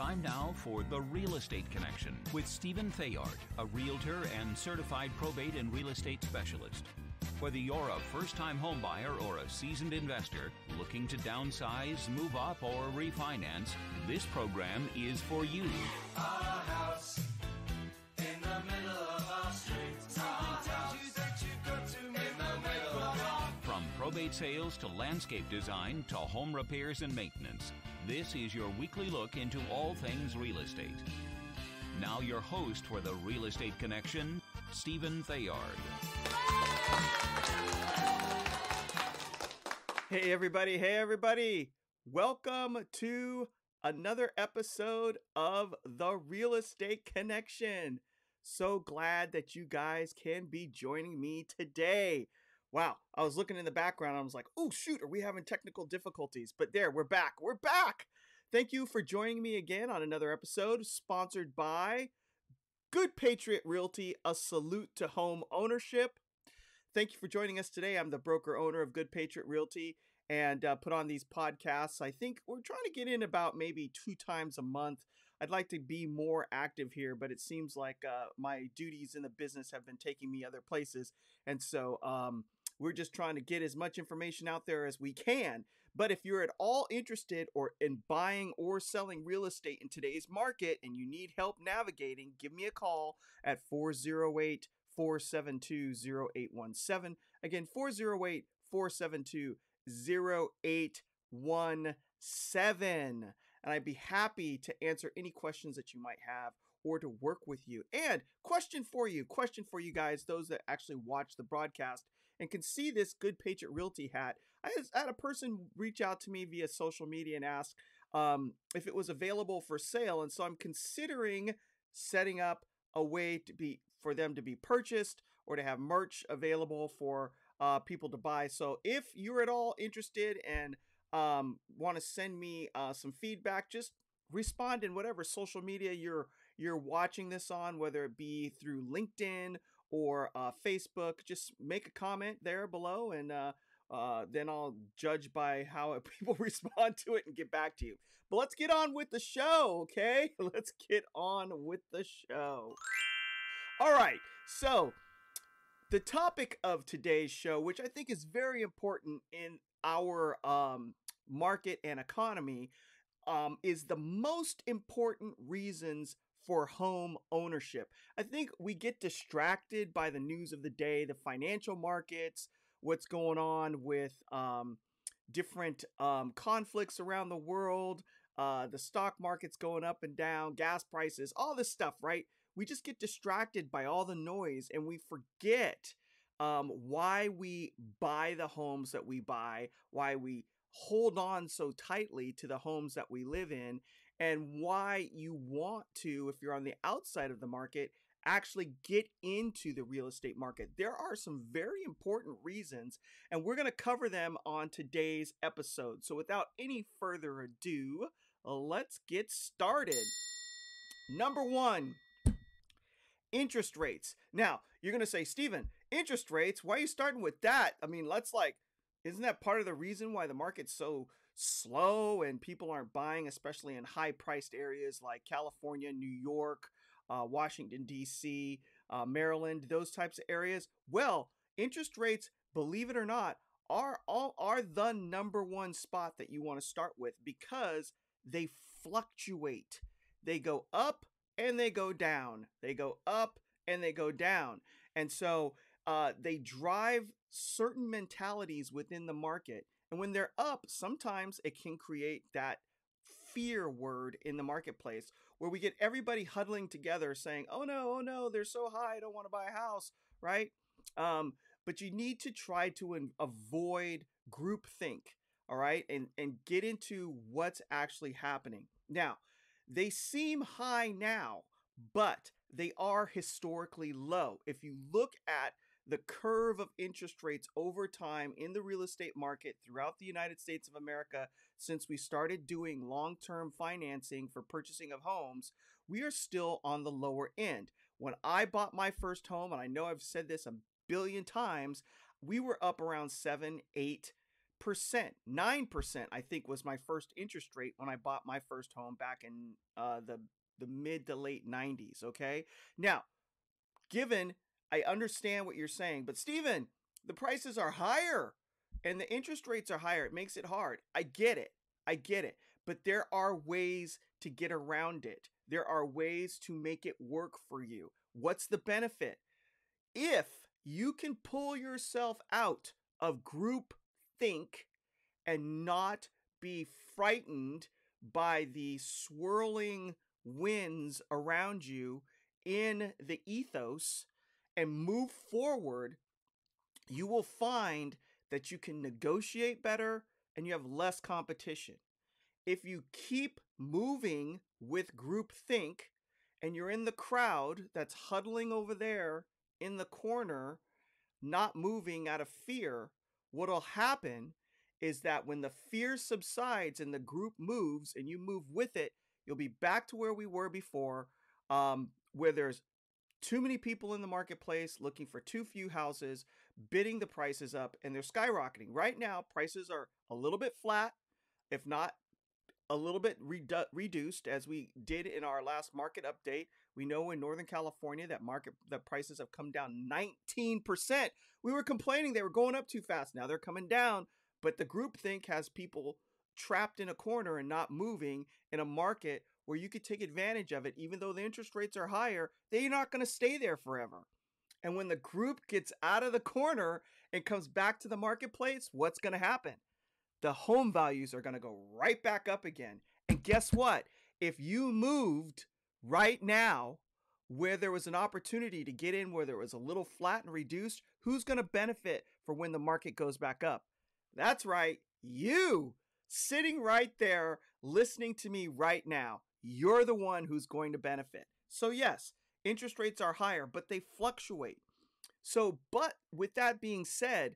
Time now for The Real Estate Connection with Stephen Theard, a realtor and certified probate and real estate specialist. Whether you're a first-time homebuyer or a seasoned investor looking to downsize, move up, or refinance, this program is for you. A house in the middle of our street. From probate sales to landscape design to home repairs and maintenance, this is your weekly look into all things real estate. Now your host for The Real Estate Connection, Stephen Theard. Hey everybody. Welcome to another episode of The Real Estate Connection. So glad that you guys can be joining me today. Wow, I was looking in the background and I was like, oh shoot, are we having technical difficulties? But there, we're back. Thank you for joining me again on another episode sponsored by Good Patriot Realty, a salute to home ownership. Thank you for joining us today. I'm the broker owner of Good Patriot Realty and put on these podcasts. I think we're trying to get in about maybe 2 times a month. I'd like to be more active here, but it seems like my duties in the business have been taking me other places. And so we're just trying to get as much information out there as we can. But if you're at all interested in buying or selling real estate in today's market and you need help navigating, give me a call at 408-472-0817. Again, 408-472-0817. And I'd be happy to answer any questions that you might have or to work with you. And question for you guys, those that actually watch the broadcast and can see this Good Patriot Realty hat. I had a person reach out to me via social media and ask if it was available for sale. And so I'm considering setting up a way for them to be purchased or to have merch available for people to buy. So if you're at all interested and want to send me some feedback, just respond in whatever social media you're watching this on, whether it be through LinkedIn or Facebook. Just make a comment there below, and then I'll judge by how people respond to it and get back to you. But let's get on with the show, okay? Let's get on with the show. All right, so the topic of today's show, which I think is very important in our market and economy, is the most important reasons for home ownership. I think we get distracted by the news of the day, the financial markets, what's going on with different conflicts around the world, the stock market's going up and down, gas prices, all this stuff, right? We just get distracted by all the noise and we forget why we buy the homes that we buy, why we hold on so tightly to the homes that we live in, and why you want to, if you're on the outside of the market, actually get into the real estate market. There are some very important reasons, and we're going to cover them on today's episode. So without any further ado, let's get started. Number 1, interest rates. Now, you're going to say, Stephen, interest rates, why are you starting with that? I mean, isn't that part of the reason why the market's so slow and people aren't buying, especially in high-priced areas like California, New York, Washington, D.C., Maryland, those types of areas? Well, interest rates, believe it or not, are the number one spot that you want to start with because they fluctuate. They go up and they go down. They go up and they go down. And so they drive certain mentalities within the market. And when they're up, sometimes it can create that fear word in the marketplace where we get everybody huddling together saying, oh no, they're so high, I don't want to buy a house, right? But you need to try to avoid groupthink, all right? And get into what's actually happening. Now, they seem high now, but they are historically low. If you look at the curve of interest rates over time in the real estate market throughout the United States of America, since we started doing long-term financing for purchasing of homes, we are still on the lower end. When I bought my first home, and I know I've said this a billion times, we were up around 7-8% 9%, I think, was my first interest rate when I bought my first home back in the mid to late 90s. Okay. Now, given I understand what you're saying, but Steven, the prices are higher and the interest rates are higher. It makes it hard. I get it. I get it. But there are ways to get around it. There are ways to make it work for you. What's the benefit? If you can pull yourself out of group think and not be frightened by the swirling winds around you in the ethos and move forward, you will find that you can negotiate better and you have less competition. If you keep moving with groupthink and you're in the crowd that's huddling over there in the corner, not moving out of fear, what'll happen is that when the fear subsides and the group moves and you move with it, you'll be back to where we were before, where there's too many people in the marketplace looking for too few houses, bidding the prices up, and they're skyrocketing. Right now, prices are a little bit flat, if not a little bit reduced, as we did in our last market update. We know in Northern California that the prices have come down 19%. We were complaining they were going up too fast. Now they're coming down, but the groupthink has people trapped in a corner and not moving in a market where you could take advantage of it. Even though the interest rates are higher, they're not going to stay there forever. And when the group gets out of the corner and comes back to the marketplace, what's going to happen? The home values are going to go right back up again. And guess what? If you moved right now where there was an opportunity to get in, where there was a little flat and reduced, who's going to benefit for when the market goes back up? That's right. You sitting right there listening to me right now. You're the one who's going to benefit. So yes, interest rates are higher, but they fluctuate. So, but with that being said,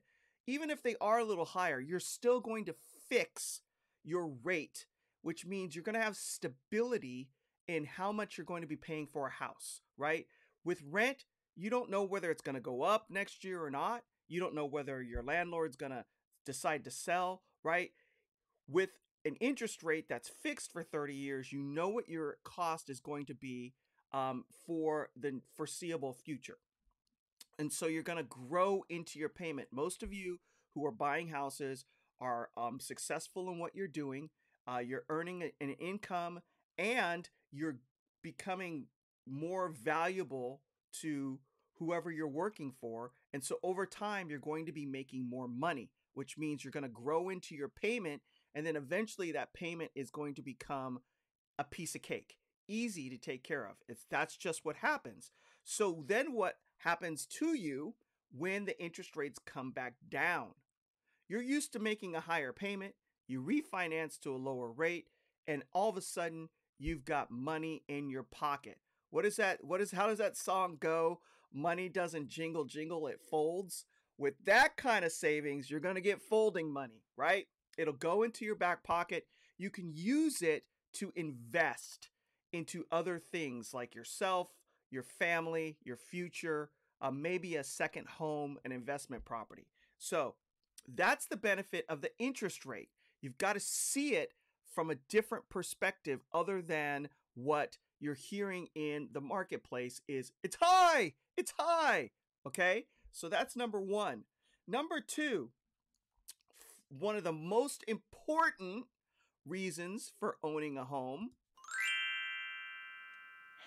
even if they are a little higher, you're still going to fix your rate, which means you're going to have stability in how much you're going to be paying for a house, right? With rent, you don't know whether it's going to go up next year or not. You don't know whether your landlord's going to decide to sell, right? With an interest rate that's fixed for 30 years, you know what your cost is going to be for the foreseeable future. And so you're going to grow into your payment. Most of you who are buying houses are successful in what you're doing. You're earning an income and you're becoming more valuable to whoever you're working for. And so over time, you're going to be making more money, which means you're going to grow into your payment. And then eventually that payment is going to become a piece of cake, easy to take care of. That's just what happens. So then what happens to you when the interest rates come back down? You're used to making a higher payment, you refinance to a lower rate, and all of a sudden you've got money in your pocket. How does that song go? Money doesn't jingle jingle, it folds. With that kind of savings, you're going to get folding money, right? It'll go into your back pocket. You can use it to invest into other things like yourself, your family, your future, maybe a second home, an investment property. So that's the benefit of the interest rate. You've got to see it from a different perspective other than what you're hearing in the marketplace is it's high, it's high. Okay, so that's number one. Number two, one of the most important reasons for owning a home,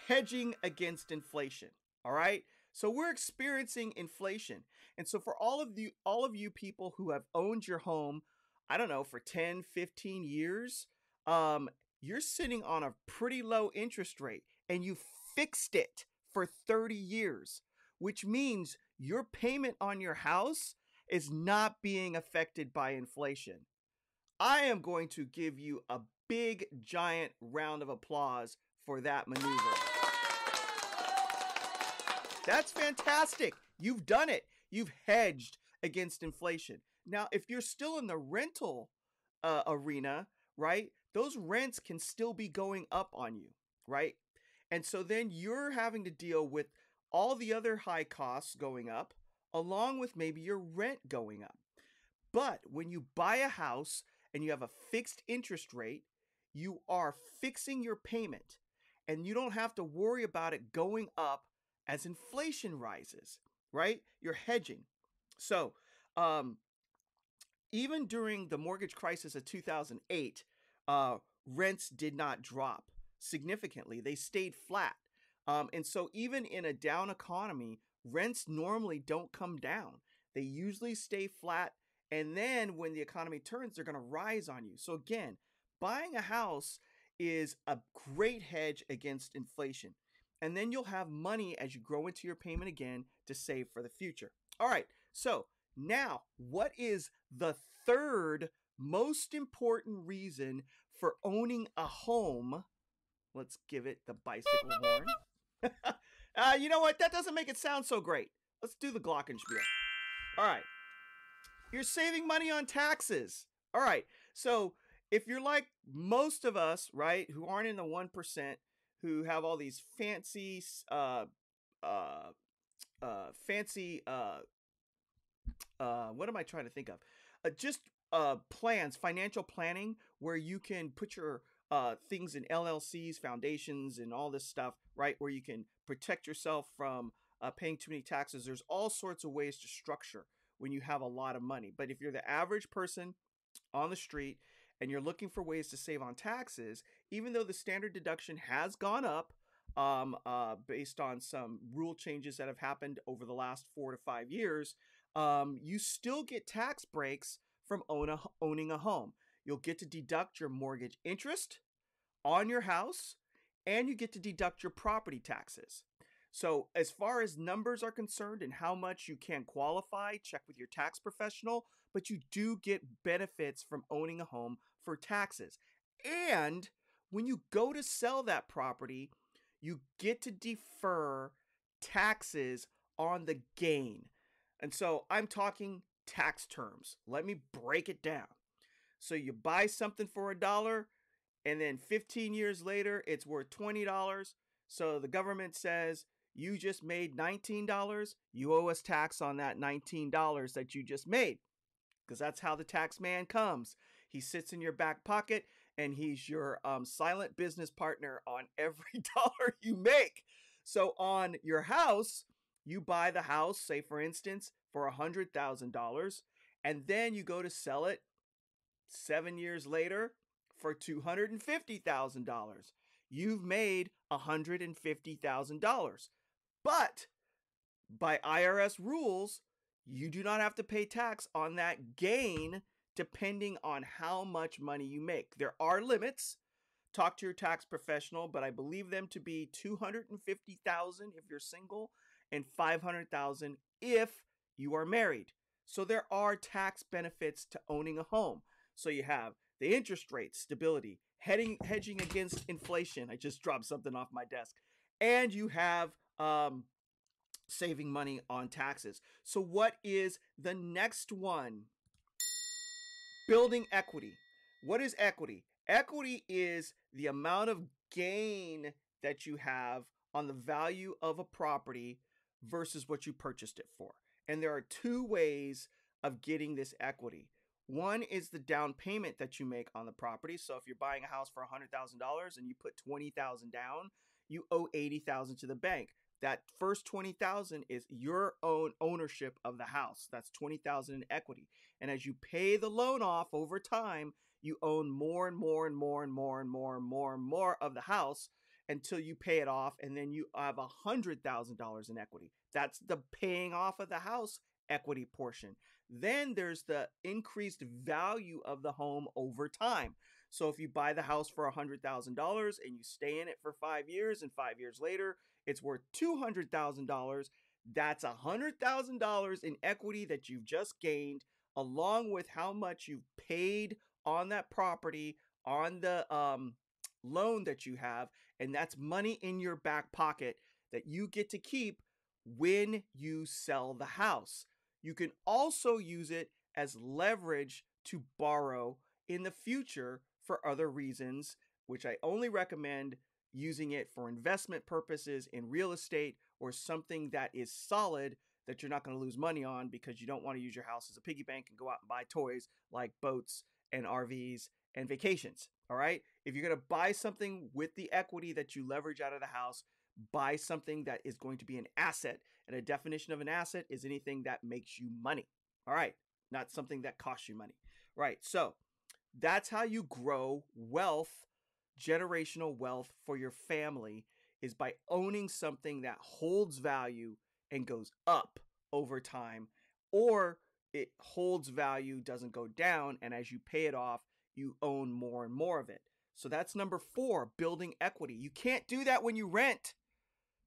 hedging against inflation. All right. So we're experiencing inflation. And so for all of you people who have owned your home, I don't know, for 10, 15 years, you're sitting on a pretty low interest rate and you fixed it for 30 years, which means your payment on your house is not being affected by inflation. I am going to give you a big, giant round of applause for that maneuver. That's fantastic. You've done it. You've hedged against inflation. Now, if you're still in the rental arena, right, those rents can still be going up on you, right? And so then you're having to deal with all the other high costs going up, along with maybe your rent going up. But when you buy a house and you have a fixed interest rate, you are fixing your payment and you don't have to worry about it going up as inflation rises, right? You're hedging. So, um, even during the mortgage crisis of 2008, uh, rents did not drop significantly. They stayed flat. And so, even in a down economy, rents normally don't come down. They usually stay flat. And then when the economy turns, they're going to rise on you. So, again, buying a house is a great hedge against inflation. And then you'll have money as you grow into your payment again to save for the future. All right. So, now, what is the third most important reason for owning a home? Let's give it the bicycle horn. You know what? That doesn't make it sound so great. Let's do the glockenspiel. All right. You're saving money on taxes. All right. So if you're like most of us, right, who aren't in the 1%, who have all these fancy, what am I trying to think of? Just plans, financial planning, where you can put your things in LLCs, foundations, and all this stuff, right? Where you can protect yourself from paying too many taxes. There's all sorts of ways to structure when you have a lot of money. But if you're the average person on the street and you're looking for ways to save on taxes, even though the standard deduction has gone up based on some rule changes that have happened over the last 4 to 5 years, you still get tax breaks from owning a home. You'll get to deduct your mortgage interest on your house, and you get to deduct your property taxes. So as far as numbers are concerned and how much you can qualify, check with your tax professional, but you do get benefits from owning a home for taxes. And when you go to sell that property, you get to defer taxes on the gain. And so I'm talking tax terms. Let me break it down. So you buy something for $1, and then 15 years later, it's worth $20. So the government says, you just made $19. You owe us tax on that $19 that you just made. Because that's how the tax man comes. He sits in your back pocket and he's your silent business partner on every dollar you make. So on your house, you buy the house, say for instance, for $100,000, and then you go to sell it 7 years later for $250,000. You've made $150,000. But by IRS rules, you do not have to pay tax on that gain depending on how much money you make. There are limits. Talk to your tax professional, but I believe them to be $250,000 if you're single and $500,000 if you are married. So there are tax benefits to owning a home. So you have the interest rate stability, hedging against inflation. I just dropped something off my desk. And you have saving money on taxes. So what is the next one? Building equity. What is equity? Equity is the amount of gain that you have on the value of a property versus what you purchased it for. And there are two ways of getting this equity. One is the down payment that you make on the property. So if you're buying a house for $100,000 and you put $20,000 down, you owe $80,000 to the bank. That first $20,000 is your own ownership of the house. That's $20,000 in equity. And as you pay the loan off over time, you own more and more and more and more and more and more and more of the house until you pay it off, and then you have $100,000 in equity. That's the paying off of the house equity portion. Then there's the increased value of the home over time. So if you buy the house for $100,000 and you stay in it for 5 years, and 5 years later it's worth $200,000, that's $100,000 in equity that you've just gained, along with how much you've paid on that property, on the loan that you have, and that's money in your back pocket that you get to keep when you sell the house. You can also use it as leverage to borrow in the future for other reasons, which I only recommend using it for investment purposes in real estate or something that is solid that you're not going to lose money on because you don't want to use your house as a piggy bank and go out and buy toys like boats and RVs and vacations. All right. If you're going to buy something with the equity that you leverage out of the house, buy something that is going to be an asset. And a definition of an asset is anything that makes you money. All right. Not something that costs you money. Right. So that's how you grow wealth, generational wealth for your family, is by owning something that holds value and goes up over time, or it holds value, doesn't go down, and as you pay it off, you own more and more of it. So that's number 4, building equity. You can't do that when you rent.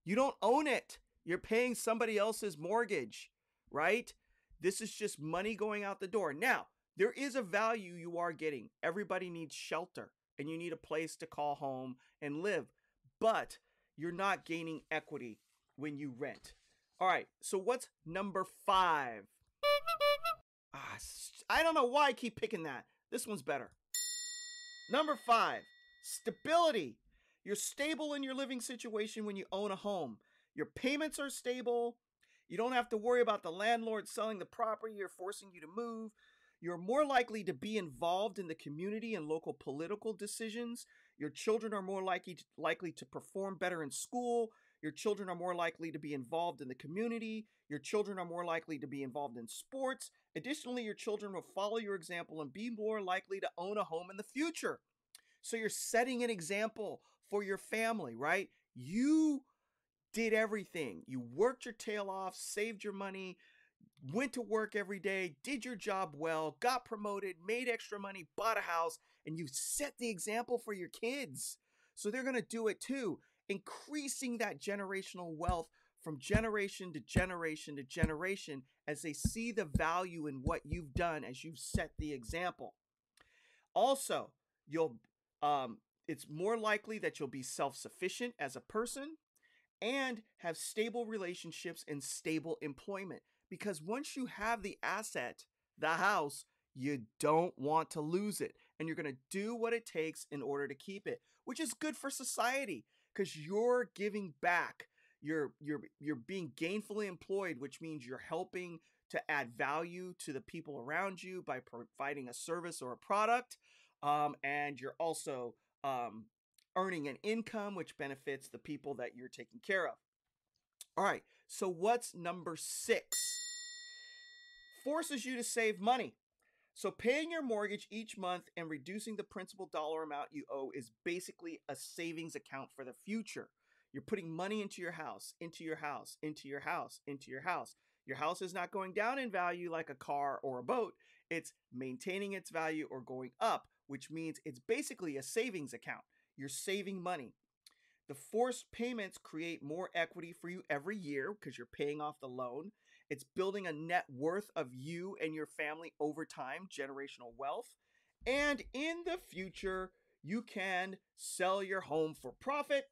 You don't own it. You're paying somebody else's mortgage, right? This is just money going out the door. Now, there is a value you are getting. Everybody needs shelter, and you need a place to call home and live, but you're not gaining equity when you rent. All right, so what's number 5? I don't know why I keep picking that. This one's better. Number 5, stability. You're stable in your living situation when you own a home. Your payments are stable. You don't have to worry about the landlord selling the property or forcing you to move. You're more likely to be involved in the community and local political decisions. Your children are more likely to perform better in school. Your children are more likely to be involved in the community. Your children are more likely to be involved in sports. Additionally, your children will follow your example and be more likely to own a home in the future. So you're setting an example for your family, right? You did everything. You worked your tail off, saved your money, went to work every day, did your job well, got promoted, made extra money, bought a house, and you set the example for your kids. So they're going to do it too, increasing that generational wealth from generation to generation to generation as they see the value in what you've done as you've set the example. Also, it's more likely that you'll be self-sufficient as a person and have stable relationships and stable employment. Because once you have the asset, the house, you don't want to lose it. And you're going to do what it takes in order to keep it, which is good for society because you're giving back. You're being gainfully employed, which means you're helping to add value to the people around you by providing a service or a product. And you're also earning an income, which benefits the people that you're taking care of. All right, so what's number 6? Forces you to save money. So paying your mortgage each month and reducing the principal dollar amount you owe is basically a savings account for the future. You're putting money into your house, into your house, into your house, into your house. Your house is not going down in value like a car or a boat. It's maintaining its value or going up, which means it's basically a savings account. You're saving money. The forced payments create more equity for you every year because you're paying off the loan. It's building a net worth of you and your family over time, generational wealth. And in the future, you can sell your home for profit,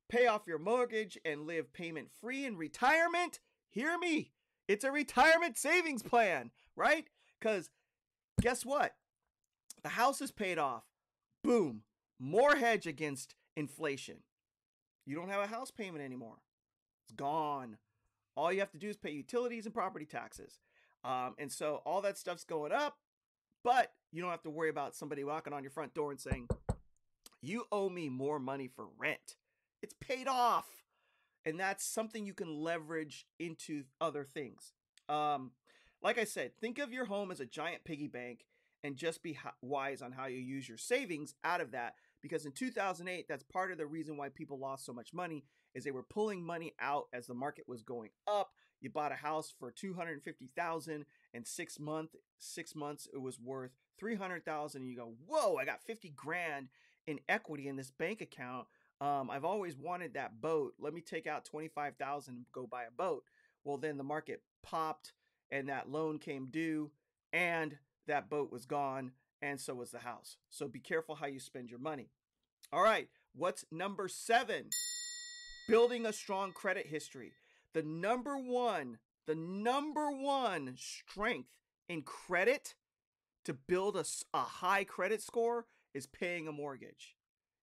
pay off your mortgage, and live payment-free in retirement. Hear me. It's a retirement savings plan, right? Because guess what? The house is paid off. Boom. More hedge against inflation. You don't have a house payment anymore. It's gone. All you have to do is pay utilities and property taxes. And so all that stuff's going up, but you don't have to worry about somebody knocking on your front door and saying, you owe me more money for rent. It's paid off. And that's something you can leverage into other things. Like I said, think of your home as a giant piggy bank and just be wise on how you use your savings out of that. Because in 2008, that's part of the reason why people lost so much money is they were pulling money out as the market was going up. You bought a house for $250,000 and 6 months it was worth $300,000 and you go, whoa, I got 50 grand in equity in this bank account. I've always wanted that boat. Let me take out 25,000 and go buy a boat. Well, then the market popped and that loan came due and that boat was gone. And so was the house. So be careful how you spend your money. All right, what's number 7? Building a strong credit history. The number one strength in credit to build a high credit score is paying a mortgage.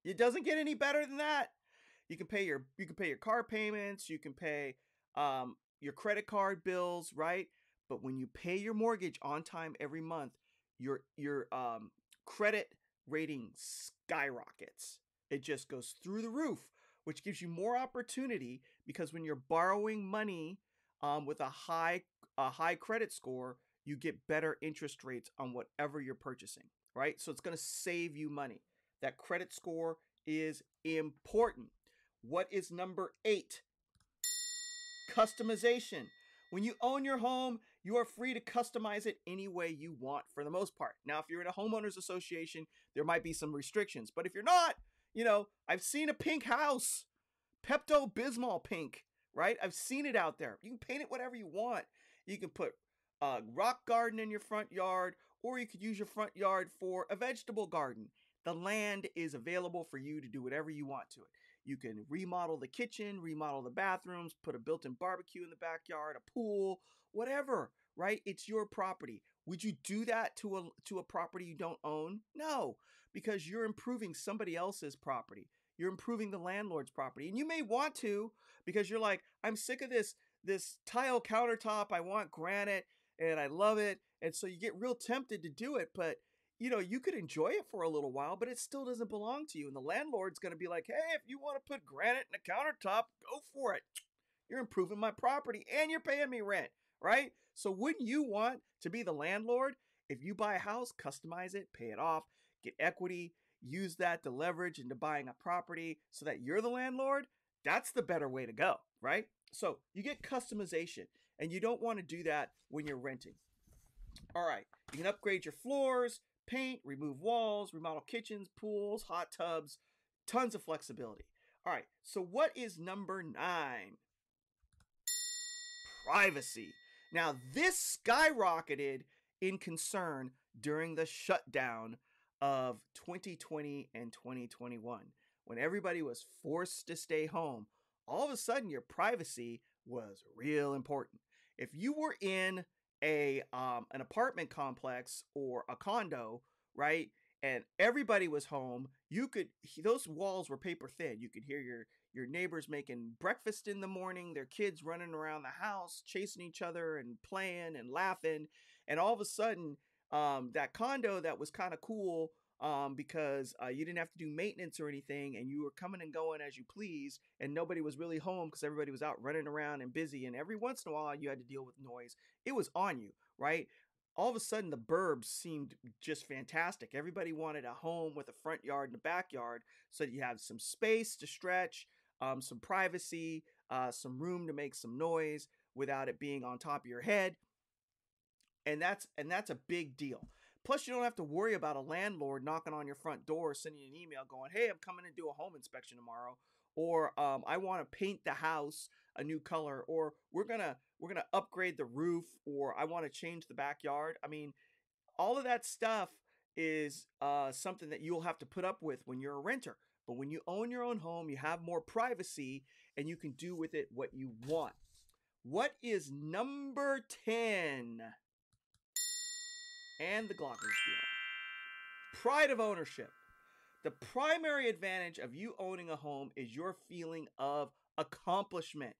It doesn't get any better than that. You can pay your car payments. You can pay your credit card bills, right? But when you pay your mortgage on time every month, your credit rating skyrockets. It just goes through the roof, which gives you more opportunity because when you're borrowing money with a high credit score, you get better interest rates on whatever you're purchasing, right? So it's going to save you money. That credit score is important. What is number 8? Customization. When you own your home, you are free to customize it any way you want for the most part. Now, if you're in a homeowners association, there might be some restrictions. But if you're not, I've seen a pink house, Pepto-Bismol pink, right? I've seen it out there. You can paint it whatever you want. You can put a rock garden in your front yard, or you could use your front yard for a vegetable garden. The land is available for you to do whatever you want to it. You can remodel the kitchen, remodel the bathrooms, put a built-in barbecue in the backyard, a pool, whatever, right? It's your property. Would you do that to a property you don't own? No, because you're improving somebody else's property. You're improving the landlord's property. And you may want to because you're like, I'm sick of this tile countertop. I want granite and I love it. And so you get real tempted to do it, but you could enjoy it for a little while, but it still doesn't belong to you. And the landlord's going to be like, hey, if you want to put granite in a countertop, go for it. You're improving my property and you're paying me rent, right? So wouldn't you want to be the landlord? If you buy a house, customize it, pay it off, get equity, use that to leverage into buying a property so that you're the landlord. That's the better way to go, right? So you get customization, and you don't want to do that when you're renting. All right, you can upgrade your floors, paint, remove walls, remodel kitchens, pools, hot tubs, tons of flexibility. All right, so what is number 9? Privacy. Now, this skyrocketed in concern during the shutdown of 2020 and 2021. When everybody was forced to stay home, all of a sudden your privacy was real important. If you were in an apartment complex or a condo, right, and everybody was home, those walls were paper thin. You could hear your neighbors making breakfast in the morning, their kids running around the house, chasing each other and playing and laughing. And all of a sudden, that condo that was kind of cool because you didn't have to do maintenance or anything, and you were coming and going as you please, and nobody was really home because everybody was out running around and busy, and every once in a while you had to deal with noise. It was on you, right? All of a sudden the burbs seemed just fantastic. Everybody wanted a home with a front yard and a backyard so that you have some space to stretch, some privacy, some room to make some noise without it being on top of your head. And that's a big deal. Plus, you don't have to worry about a landlord knocking on your front door, sending you an email going, hey, I'm coming to do a home inspection tomorrow. Or I want to paint the house a new color. Or we're gonna upgrade the roof. Or I want to change the backyard. I mean, all of that stuff is something that you'll have to put up with when you're a renter. But when you own your own home, you have more privacy and you can do with it what you want. What is number 10? And the glockenspiel. Pride of ownership. The primary advantage of you owning a home is your feeling of accomplishment.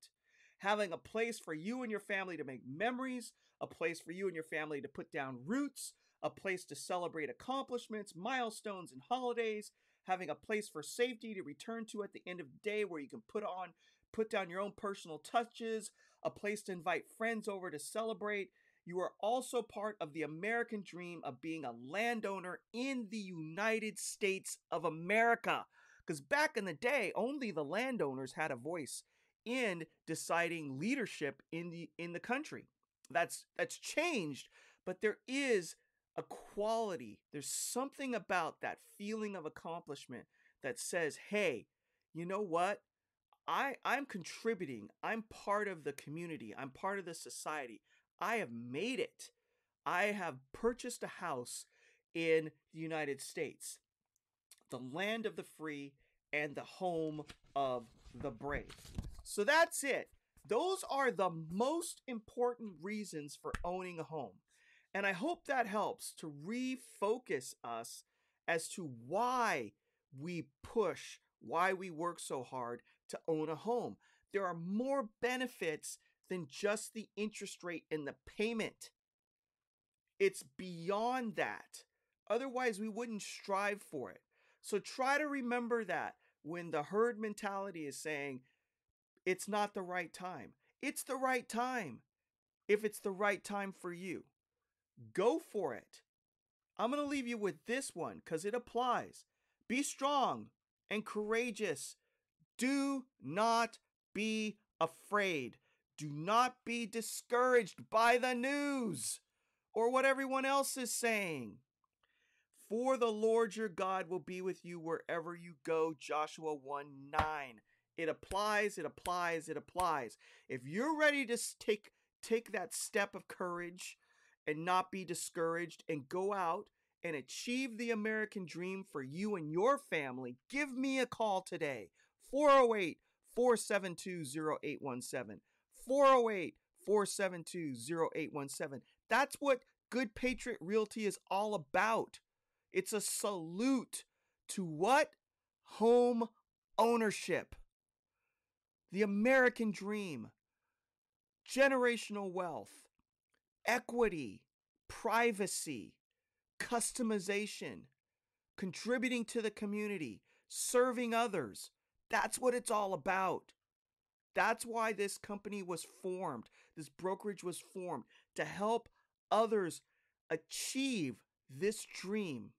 Having a place for you and your family to make memories, a place for you and your family to put down roots, a place to celebrate accomplishments, milestones, and holidays, having a place for safety to return to at the end of the day where you can put down your own personal touches, a place to invite friends over to celebrate. You are also part of the American dream of being a landowner in the United States of America. Because back in the day, only the landowners had a voice in deciding leadership in the country. That's changed, but there is a quality. There's something about that feeling of accomplishment that says, hey, you know what? I'm contributing. I'm part of the community. I'm part of the society. I have made it. I have purchased a house in the United States, the land of the free and the home of the brave. So that's it. Those are the most important reasons for owning a home. And I hope that helps to refocus us as to why we push, why we work so hard to own a home. There are more benefits than just the interest rate and the payment. It's beyond that. Otherwise, we wouldn't strive for it. So try to remember that when the herd mentality is saying it's not the right time. It's the right time if it's the right time for you. Go for it. I'm going to leave you with this one because it applies. Be strong and courageous. Do not be afraid. Do not be discouraged by the news or what everyone else is saying. For the Lord your God will be with you wherever you go. Joshua 1:9. It applies, it applies, it applies. If you're ready to take that step of courage and not be discouraged and go out and achieve the American dream for you and your family, give me a call today. 408-472-0817. 408-472-0817. That's what Good Patriot Realty is all about. It's a salute to what? Home ownership. The American dream. Generational wealth. Equity. Privacy. Customization. Contributing to the community. Serving others. That's what it's all about. That's why this company was formed. This brokerage was formed to help others achieve this dream.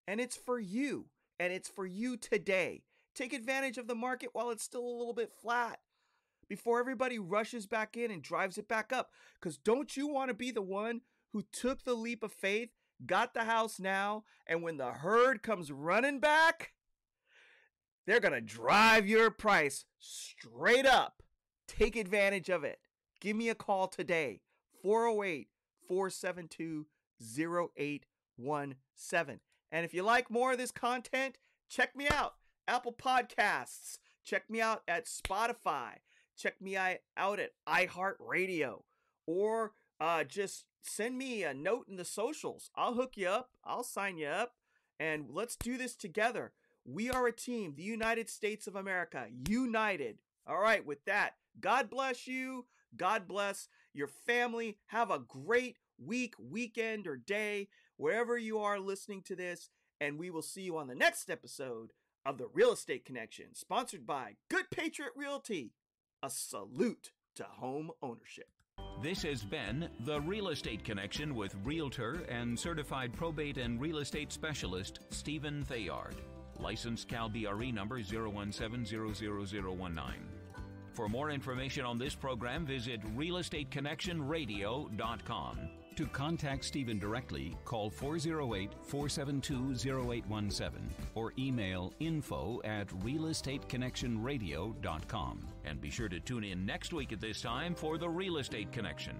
And it's for you. And it's for you today. Take advantage of the market while it's still a little bit flat before everybody rushes back in and drives it back up. Because don't you want to be the one who took the leap of faith, got the house now, and when the herd comes running back, they're going to drive your price straight up. Take advantage of it. Give me a call today. 408-472-0817. And if you like more of this content, check me out. Apple Podcasts. Check me out at Spotify. Check me out at iHeartRadio. Or just send me a note in the socials. I'll hook you up. I'll sign you up. And let's do this together. We are a team, the United States of America, united. All right, with that, God bless you. God bless your family. Have a great week, weekend, or day, wherever you are listening to this. And we will see you on the next episode of The Real Estate Connection, sponsored by Good Patriot Realty. A salute to home ownership. This has been The Real Estate Connection with Realtor and Certified Probate and Real Estate Specialist Stephen Theard. Licensed Cal BRE number 0170019. For more information on this program, visit realestateconnectionradio.com. To contact Stephen directly, call 408-472-0817 or email info@realestateconnectionradio.com. And be sure to tune in next week at this time for The Real Estate Connection.